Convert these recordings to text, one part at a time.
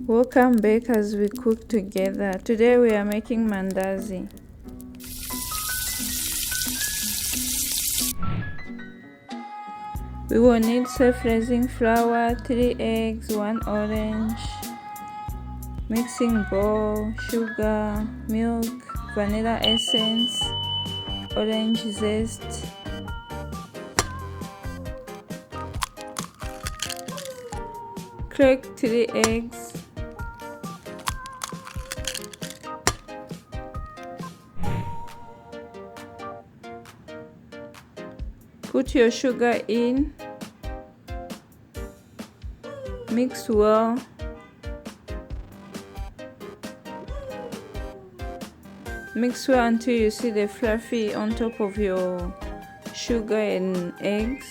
Welcome back as we cook together. Today we are making mandazi. We will need self-raising flour, 3 eggs, 1 orange, mixing bowl, sugar, milk, vanilla essence, orange zest, crack 3 eggs, put your sugar in, mix well, mix well until you see the fluffy on top of your sugar and eggs.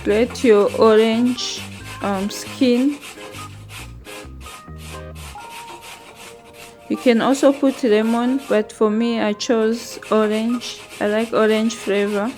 Grate your orange skin. You can also put lemon, but for me I chose orange. I like orange flavor.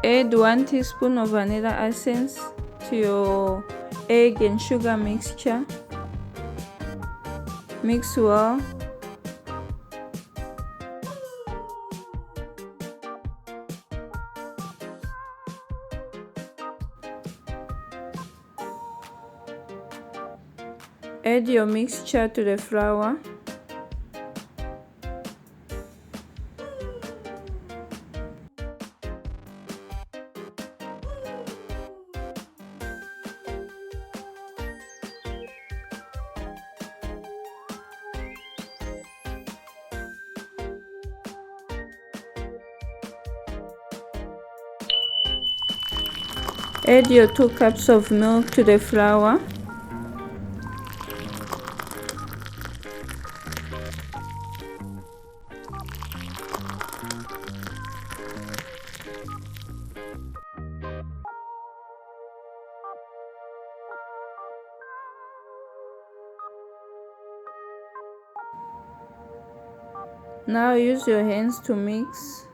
Add 1 teaspoon of vanilla essence to your egg and sugar mixture. Mix well. Add your mixture to the flour. Add your 2 cups of milk to the flour. Now use your hands to mix.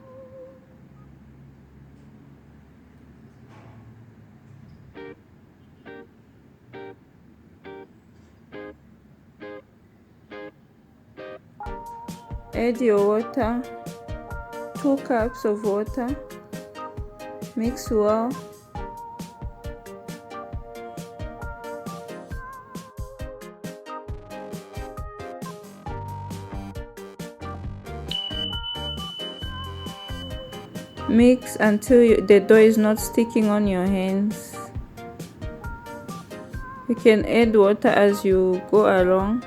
Add your water, 2 cups of water. Mix well. Mix until the dough is not sticking on your hands. You can add water as you go along.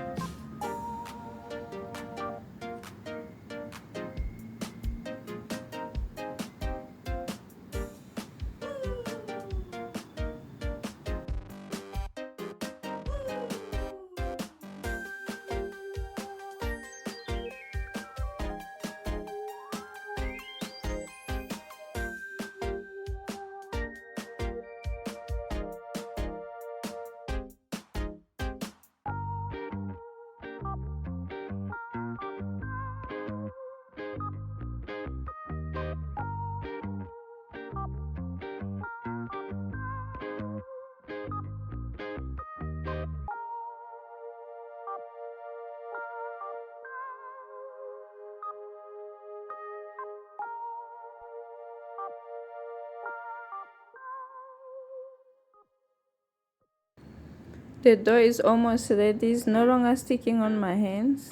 The dough is almost ready. It's no longer sticking on my hands.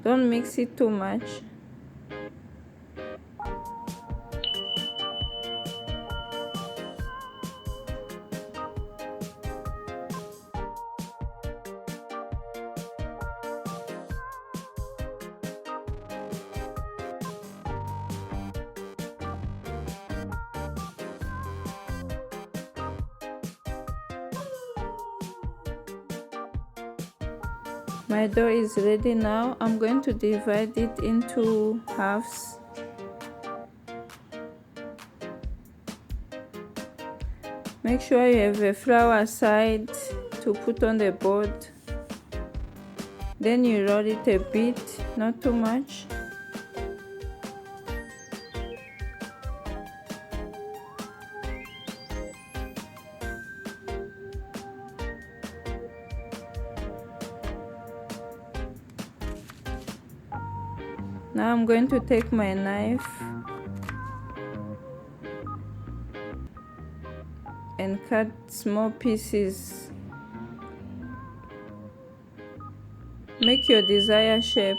Don't mix it too much. My dough is ready now. I'm going to divide it into halves. Make sure you have a flour side to put on the board. Then you roll it a bit, not too much. Now I'm going to take my knife and cut small pieces. Make your desired shape.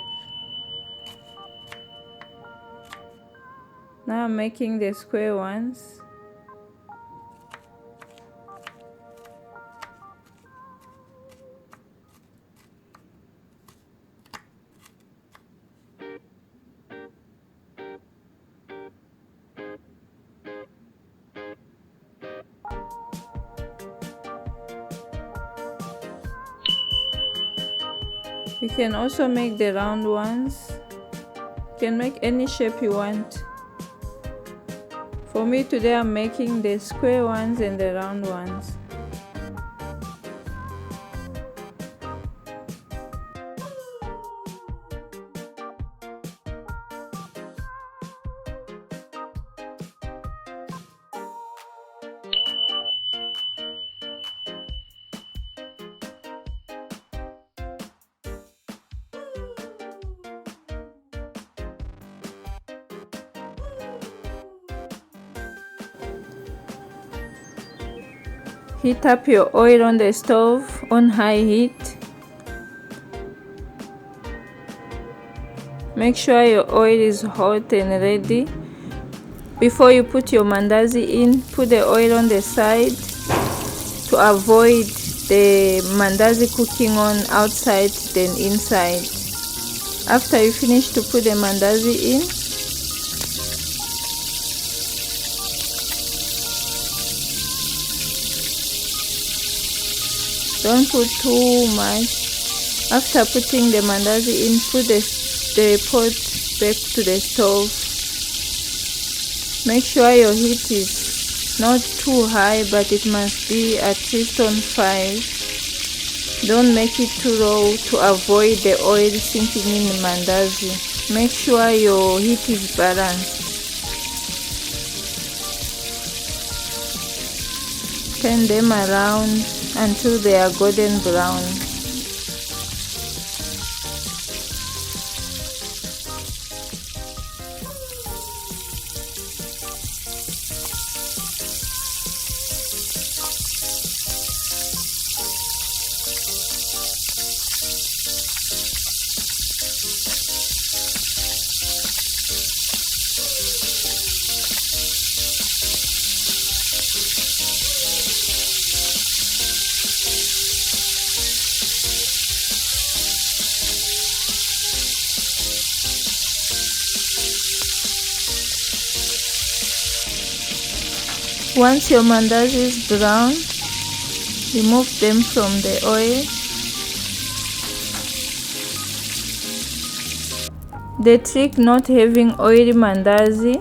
Now I'm making the square ones. You can also make the round ones. You can make any shape you want. For me today I'm making the square ones and the round ones. Heat up your oil on the stove on high heat. Make sure your oil is hot and ready. Before you put your mandazi in, put the oil on the side to avoid the mandazi cooking on outside than inside. After you finish to put the mandazi in, don't put too much. After putting the mandazi in, put the pot back to the stove. Make sure your heat is not too high, but it must be at least on 5. Don't make it too low to avoid the oil sinking in the mandazi. Make sure your heat is balanced. Turn them around until they are golden brown. Once your mandazi is brown, remove them from the oil. The trick not having oily mandazi,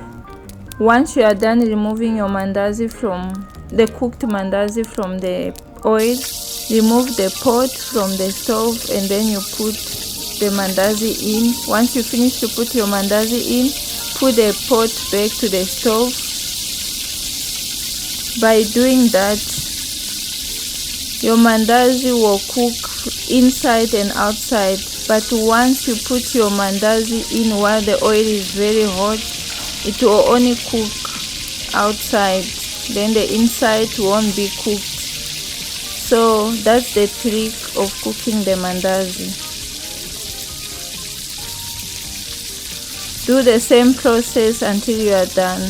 once you are done removing your mandazi from the cooked mandazi from the oil, remove the pot from the stove and then you put the mandazi in. Once you finish to put your mandazi in, put the pot back to the stove. By doing that, your mandazi will cook inside and outside. But once you put your mandazi in while the oil is very hot, it will only cook outside, then the inside won't be cooked. So that's the trick of cooking the mandazi. Do the same process until you are done.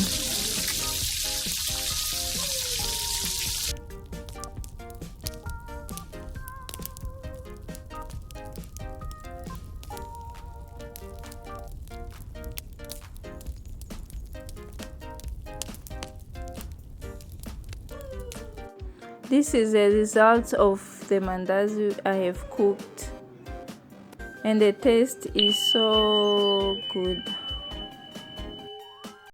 This is a result of the mandazi I have cooked. and the taste is so good.